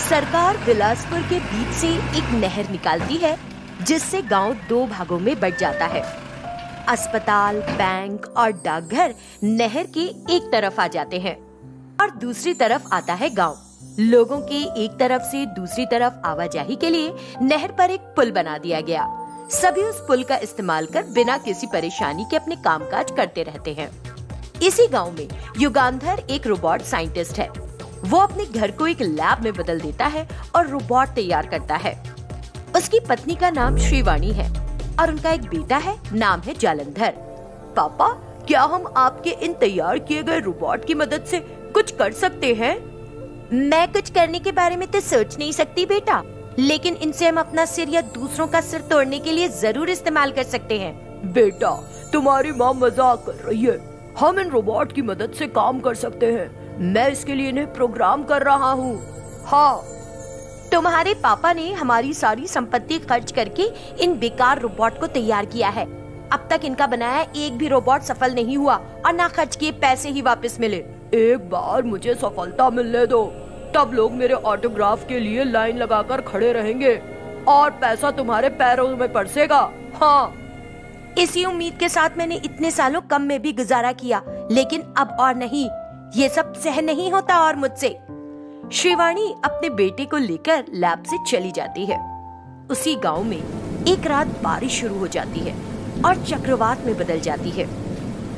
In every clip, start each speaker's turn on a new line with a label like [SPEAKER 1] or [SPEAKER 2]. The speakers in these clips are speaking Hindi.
[SPEAKER 1] सरकार बिलासपुर के बीच से एक नहर निकालती है जिससे गांव दो भागों में बंट जाता है। अस्पताल, बैंक और डाकघर नहर के एक तरफ आ जाते हैं और दूसरी तरफ आता है गांव। लोगों के एक तरफ से दूसरी तरफ आवाजाही के लिए नहर पर एक पुल बना दिया गया। सभी उस पुल का इस्तेमाल कर बिना किसी परेशानी के अपने कामकाज करते रहते हैं। इसी गांव में युगांधर एक रोबोट साइंटिस्ट है। वो अपने घर को एक लैब में बदल देता है और रोबोट तैयार करता है। उसकी पत्नी का नाम श्रीवाणी है और उनका एक बेटा है, नाम है जालंधर। पापा, क्या हम आपके इन तैयार किए गए रोबोट की मदद से कुछ कर सकते हैं? मैं कुछ करने के बारे में तो सोच नहीं सकती बेटा, लेकिन इनसे हम अपना सिर या दूसरों का सिर तोड़ने के लिए जरूर इस्तेमाल कर सकते हैं।
[SPEAKER 2] बेटा, तुम्हारी माँ मजाक कर रही है। हम इन रोबोट की मदद से काम कर सकते हैं। मैं इसके लिए इन्हें प्रोग्राम कर रहा हूँ। हाँ,
[SPEAKER 1] तुम्हारे पापा ने हमारी सारी संपत्ति खर्च करके इन बेकार रोबोट को तैयार किया है। अब तक इनका बनाया एक भी रोबोट सफल नहीं हुआ और ना खर्च किए पैसे ही वापस मिले।
[SPEAKER 2] एक बार मुझे सफलता मिलने दो, तब लोग मेरे ऑटोग्राफ के लिए लाइन लगाकर खड़े रहेंगे और पैसा तुम्हारे पैरों में बरसेगा। हाँ,
[SPEAKER 1] इसी उम्मीद के साथ मैंने इतने सालों कम में भी गुजारा किया, लेकिन अब और नहीं, ये सब सहन नहीं होता और मुझसे। श्रीवाणी अपने बेटे को लेकर लैब से चली जाती है। उसी गांव में एक रात बारिश शुरू हो जाती है और चक्रवात में बदल जाती है।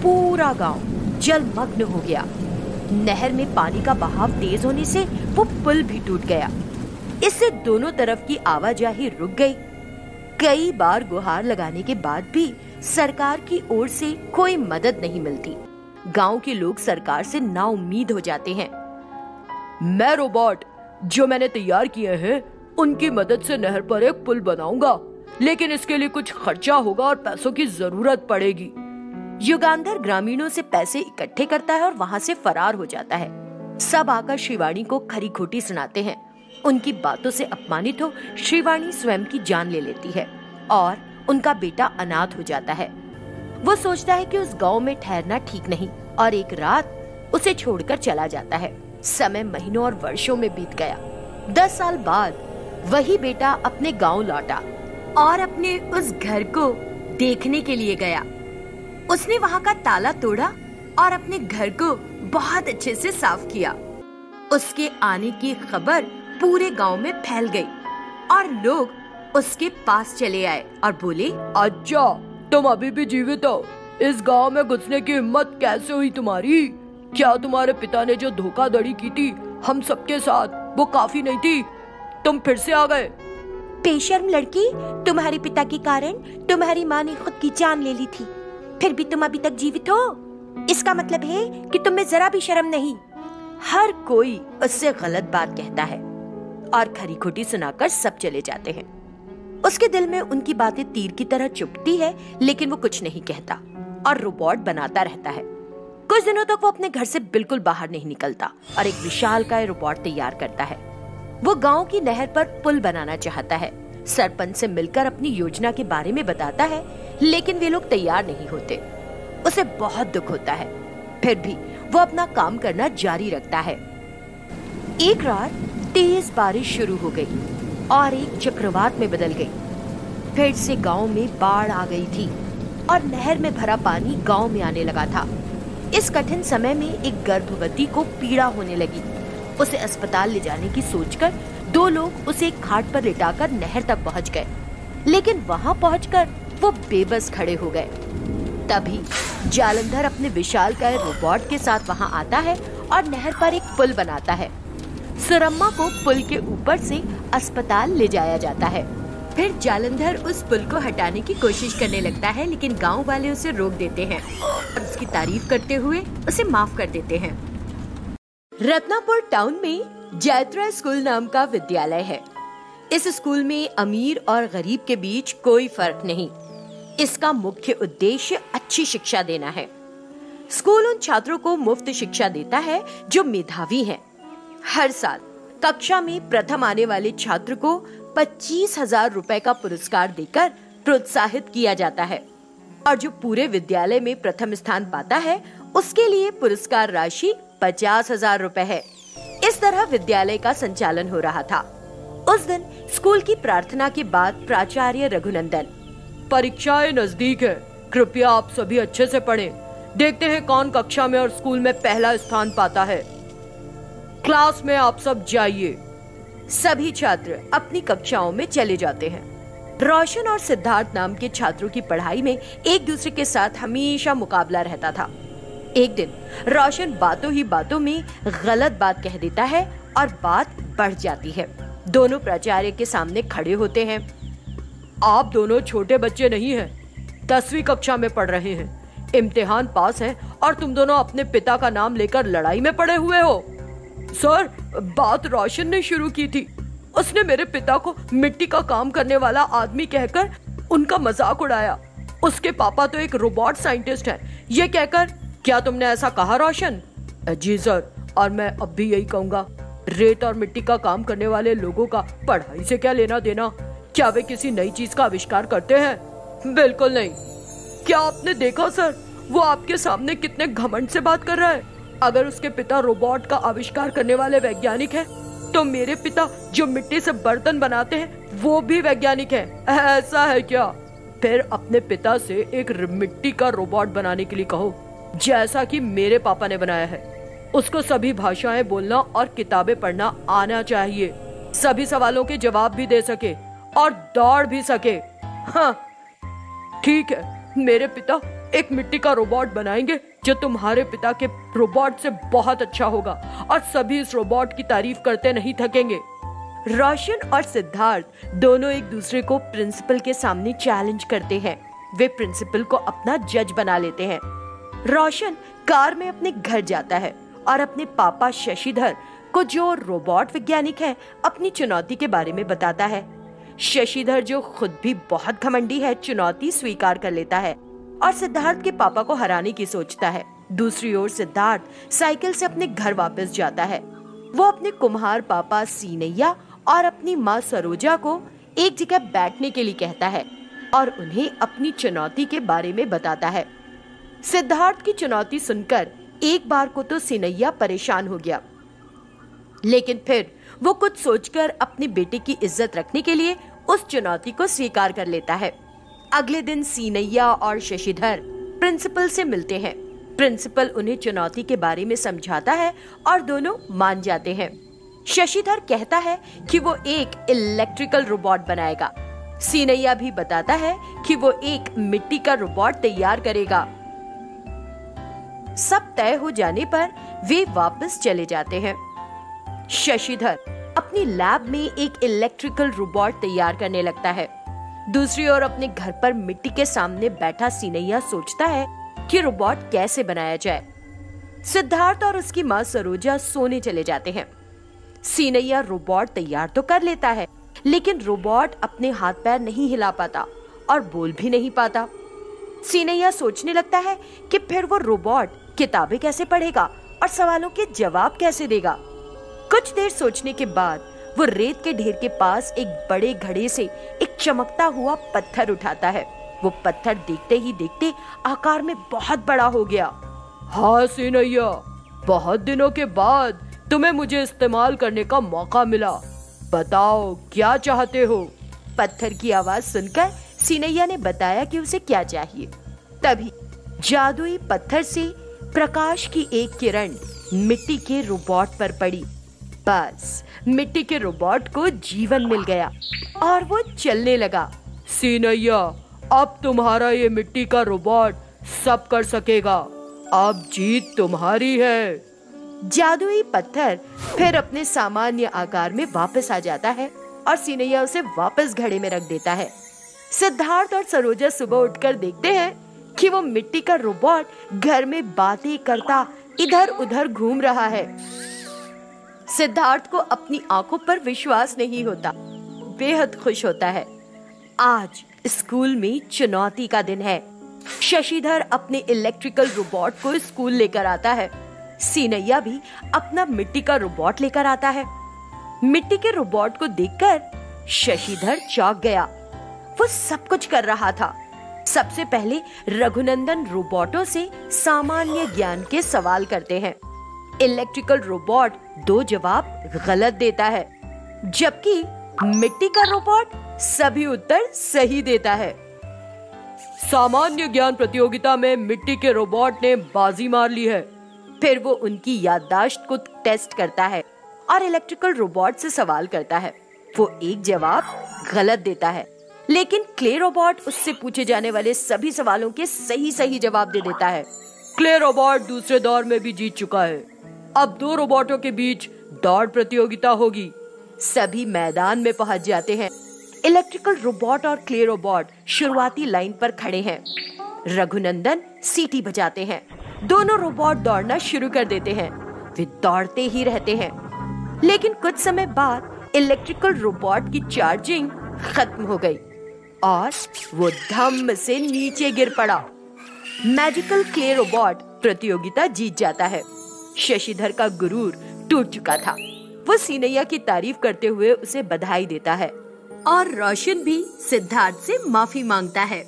[SPEAKER 1] पूरा गांव जलमग्न हो गया। नहर में पानी का बहाव तेज होने से वो पुल भी टूट गया। इससे दोनों तरफ की आवाजाही रुक गई। कई बार गुहार लगाने के बाद भी सरकार की ओर से कोई मदद नहीं मिलती। गांव के लोग सरकार से नाउम्मीद हो जाते हैं।
[SPEAKER 2] मैं रोबोट जो मैंने तैयार किए हैं, उनकी मदद से नहर पर एक पुल बनाऊंगा, लेकिन इसके लिए कुछ खर्चा होगा और पैसों की जरूरत पड़ेगी।
[SPEAKER 1] युगांधर ग्रामीणों से पैसे इकट्ठे करता है और वहाँ से फरार हो जाता है। सब आकर श्रीवाणी को खरी खोटी सुनाते हैं। उनकी बातों से अपमानित हो श्रीवाणी स्वयं की जान ले लेती है और उनका बेटा अनाथ हो जाता है। वो सोचता है कि उस गांव में ठहरना ठीक नहीं और एक रात उसे छोड़कर चला जाता है। समय महीनों और वर्षों में बीत गया। 10 साल बाद वही बेटा अपने गांव लौटा और अपने उस घर को देखने के लिए गया। उसने वहाँ का ताला तोड़ा और अपने घर को बहुत अच्छे से साफ किया। उसके आने की खबर पूरे गांव में फैल गई और लोग उसके पास चले आए और बोले,
[SPEAKER 2] अच्छा, तुम अभी भी जीवित हो? इस गांव में घुसने की हिम्मत कैसे हुई तुम्हारी? क्या तुम्हारे पिता ने जो धोखाधड़ी की थी हम सबके साथ, वो काफी नहीं थी? तुम फिर से आ गए।
[SPEAKER 1] बेशर्म लड़की, तुम्हारे पिता के कारण तुम्हारी माँ ने खुद की जान ले ली थी, फिर भी तुम अभी तक जीवित हो। इसका मतलब है कि तुम में जरा भी शर्म नहीं। हर कोई उससे गलत बात कहता है और खरी खोटी सुनाकर सब चले जाते हैं। उसके दिल में उनकी बातें तीर की तरह चुभती है, लेकिन वो कुछ नहीं कहता और रोबोट बनाता रहता है। कुछ दिनों तक वो अपने घर से बिल्कुल बाहर नहीं निकलता और एक विशालकाय रोबोट तैयार करता है। वो गांव की नहर पर पुल बनाना चाहता है। सरपंच से मिलकर अपनी योजना के बारे में बताता है, लेकिन वे लोग तैयार नहीं होते। उसे बहुत दुख होता है, फिर भी वो अपना काम करना जारी रखता है। एक रात तेज बारिश शुरू हो गई और एक चक्रवात में बदल गई। फिर से गांव में बाढ़ आ गई थी और नहर में भरा पानी गांव में आने लगा था। इस कठिन समय में एक गर्भवती को पीड़ा होने लगी। उसे अस्पताल ले जाने की सोचकर 2 लोग उसे एक खाट पर लिटाकर नहर तक पहुंच गए, लेकिन वहां पहुंचकर वो बेबस खड़े हो गए। तभी जालंधर अपने विशालकाय रोबोट के साथ वहां आता है और नहर पर एक पुल बनाता है। सुरम्मा को पुल के ऊपर से अस्पताल ले जाया जाता है। फिर जालंधर उस पुल को हटाने की कोशिश करने लगता है, लेकिन गांव वाले उसे रोक देते हैं और उसकी तारीफ करते हुए उसे माफ कर देते हैं। रत्नापुर टाउन में जैत्रा स्कूल नाम का विद्यालय है। इस स्कूल में अमीर और गरीब के बीच कोई फर्क नहीं। इसका मुख्य उद्देश्य अच्छी शिक्षा देना है। स्कूल उन छात्रों को मुफ्त शिक्षा देता है जो मेधावी हैं। हर साल कक्षा में प्रथम आने वाले छात्र को 25,000 रुपए का पुरस्कार देकर प्रोत्साहित किया जाता है और जो पूरे विद्यालय में प्रथम स्थान पाता है उसके लिए पुरस्कार राशि 50,000 रुपए है। इस तरह तरह विद्यालय का संचालन हो रहा था। उस दिन स्कूल की प्रार्थना के बाद प्राचार्य रघुनंदन,
[SPEAKER 2] परीक्षाएं नजदीक है, कृपया आप सभी अच्छे से पढ़ें। देखते हैं कौन कक्षा में और स्कूल में पहला स्थान पाता है। क्लास में आप सब जाइए।
[SPEAKER 1] सभी छात्र अपनी कक्षाओं में चले जाते हैं। रोशन और सिद्धार्थ नाम के छात्रों की पढ़ाई में एक दूसरे के साथ हमेशा मुकाबला रहता था। एक दिन रोशन बातों ही बातों में गलत बात कह देता है और बात बढ़ जाती है। दोनों प्राचार्य के सामने खड़े होते हैं।
[SPEAKER 2] आप दोनों छोटे बच्चे नहीं हैं, 10वीं कक्षा में पढ़ रहे हैं, इम्तिहान पास है और तुम दोनों अपने पिता का नाम लेकर लड़ाई में पड़े हुए हो।
[SPEAKER 3] सर, बात रोशन ने शुरू की थी। उसने मेरे पिता को मिट्टी का काम करने वाला आदमी कहकर उनका मजाक उड़ाया। उसके पापा तो एक रोबोट साइंटिस्ट हैं, ये कहकर।
[SPEAKER 2] क्या तुमने ऐसा कहा रोशन?
[SPEAKER 3] जी सर, और मैं अब भी यही कहूँगा। रेत और मिट्टी का काम करने वाले लोगों का पढ़ाई से क्या लेना देना? क्या वे किसी नई चीज का आविष्कार करते हैं?
[SPEAKER 2] बिल्कुल नहीं।
[SPEAKER 3] क्या आपने देखा सर, वो आपके सामने कितने घमंड से बात कर रहा है। अगर उसके पिता रोबोट का आविष्कार करने वाले वैज्ञानिक हैं, तो मेरे पिता जो मिट्टी से बर्तन बनाते हैं वो भी वैज्ञानिक हैं। ऐसा है क्या?
[SPEAKER 2] फिर अपने पिता से एक मिट्टी का रोबोट बनाने के लिए कहो, जैसा कि मेरे पापा ने बनाया है। उसको सभी भाषाएं बोलना और किताबें पढ़ना आना चाहिए, सभी सवालों के जवाब भी दे सके और दौड़ भी सके।
[SPEAKER 3] हाँ ठीक है, मेरे पिता एक मिट्टी का रोबोट बनाएंगे जो तुम्हारे पिता के रोबोट से बहुत अच्छा होगा और सभी इस रोबोट की तारीफ करते नहीं थकेंगे।
[SPEAKER 1] रोशन और सिद्धार्थ दोनों एक दूसरे को प्रिंसिपल के सामने चैलेंज करते हैं। वे प्रिंसिपल को अपना जज बना लेते हैं। रोशन कार में अपने घर जाता है और अपने पापा शशिधर को, जो रोबोट वैज्ञानिक हैं, अपनी चुनौती के बारे में बताता है। शशिधर, जो खुद भी बहुत घमंडी है, चुनौती स्वीकार कर लेता है और सिद्धार्थ के पापा को हराने की सोचता है। दूसरी ओर सिद्धार्थ साइकिल से अपने घर वापस जाता है। वो अपने कुम्हार पापा सीनैया और अपनी माँ सरोजा को एक जगह बैठने के लिए कहता है और उन्हें अपनी चुनौती के बारे में बताता है। सिद्धार्थ की चुनौती सुनकर एक बार को तो सीनैया परेशान हो गया, लेकिन फिर वो कुछ सोचकर अपने बेटे की इज्जत रखने के लिए उस चुनौती को स्वीकार कर लेता है। अगले दिन सीनैया और शशिधर प्रिंसिपल से मिलते हैं। प्रिंसिपल उन्हें चुनौती के बारे में समझाता है और दोनों मान जाते हैं। शशिधर कहता है कि वो एक इलेक्ट्रिकल रोबोट बनाएगा। सीनैया भी बताता है कि वो एक मिट्टी का रोबोट तैयार करेगा। सब तय हो जाने पर वे वापस चले जाते हैं। शशिधर अपनी लैब में एक इलेक्ट्रिकल रोबोट तैयार करने लगता है। दूसरी ओर अपने घर पर मिट्टी के सामने बैठा सीनैया सोचता है कि रोबोट कैसे बनाया जाए। सिद्धार्थ और उसकी माँ सरोजा सोने चले जाते हैं। सीनैया रोबोट तैयार तो कर लेता है, लेकिन रोबोट अपने हाथ पैर नहीं हिला पाता और बोल भी नहीं पाता। सीनैया सोचने लगता है कि फिर वो रोबोट किताबें कैसे पढ़ेगा और सवालों के जवाब कैसे देगा। कुछ देर सोचने के बाद वो रेत के ढेर के पास एक बड़े घड़े से एक चमकता हुआ पत्थर उठाता है। वो पत्थर देखते ही देखते आकार में बहुत बड़ा हो गया।
[SPEAKER 3] हाँ सीनैया, बहुत दिनों के बाद तुम्हें मुझे इस्तेमाल करने का मौका मिला। बताओ क्या चाहते हो?
[SPEAKER 1] पत्थर की आवाज सुनकर सीनैया ने बताया कि उसे क्या चाहिए। तभी जादुई पत्थर से प्रकाश की एक किरण मिट्टी के रोबोट पर पड़ी। बस मिट्टी के रोबोट को जीवन मिल गया और वो चलने लगा।
[SPEAKER 3] सीनैया, अब तुम्हारा ये मिट्टी का रोबोट सब कर सकेगा। अब जीत तुम्हारी है।
[SPEAKER 1] जादुई पत्थर फिर अपने सामान्य आकार में वापस आ जाता है और सीनैया उसे वापस घड़े में रख देता है। सिद्धार्थ और सरोजा सुबह उठकर देखते हैं कि वो मिट्टी का रोबोट घर में बातें करता इधर उधर घूम रहा है। सिद्धार्थ को अपनी आंखों पर विश्वास नहीं होता, बेहद खुश होता है। आज स्कूल में चुनौती का दिन है। शशिधर अपने इलेक्ट्रिकल रोबोट को स्कूल लेकर आता है। सीनैया भी अपना मिट्टी का रोबोट लेकर आता है। मिट्टी के रोबोट को देखकर शशिधर चौंक गया। वो सब कुछ कर रहा था। सबसे पहले रघुनंदन रोबोटों से सामान्य ज्ञान के सवाल करते हैं। इलेक्ट्रिकल रोबोट 2 जवाब गलत देता है, जबकि मिट्टी का रोबोट सभी उत्तर सही देता है।
[SPEAKER 2] सामान्य ज्ञान प्रतियोगिता में मिट्टी के रोबोट ने बाजी मार ली है।
[SPEAKER 1] फिर वो उनकी याददाश्त को टेस्ट करता है और इलेक्ट्रिकल रोबोट से सवाल करता है। वो 1 जवाब गलत देता है, लेकिन क्ले रोबोट उससे पूछे जाने वाले सभी सवालों के सही जवाब दे देता है।
[SPEAKER 2] क्ले रोबोट दूसरे दौर में भी जीत चुका है। अब 2 रोबोटों के बीच दौड़ प्रतियोगिता होगी।
[SPEAKER 1] सभी मैदान में पहुंच जाते हैं। इलेक्ट्रिकल रोबोट और क्ले रोबोट शुरुआती लाइन पर खड़े हैं। रघुनंदन सीटी बजाते हैं। दोनों रोबोट दौड़ना शुरू कर देते हैं। वे दौड़ते ही रहते हैं, लेकिन कुछ समय बाद इलेक्ट्रिकल रोबोट की चार्जिंग खत्म हो गई और वो धम से नीचे गिर पड़ा। मैजिकल क्ले रोबोट प्रतियोगिता जीत जाता है। शशिधर का गुरूर टूट चुका था। वो सीनैया की तारीफ करते हुए उसे बधाई देता है और रोशन भी सिद्धार्थ से माफी मांगता है।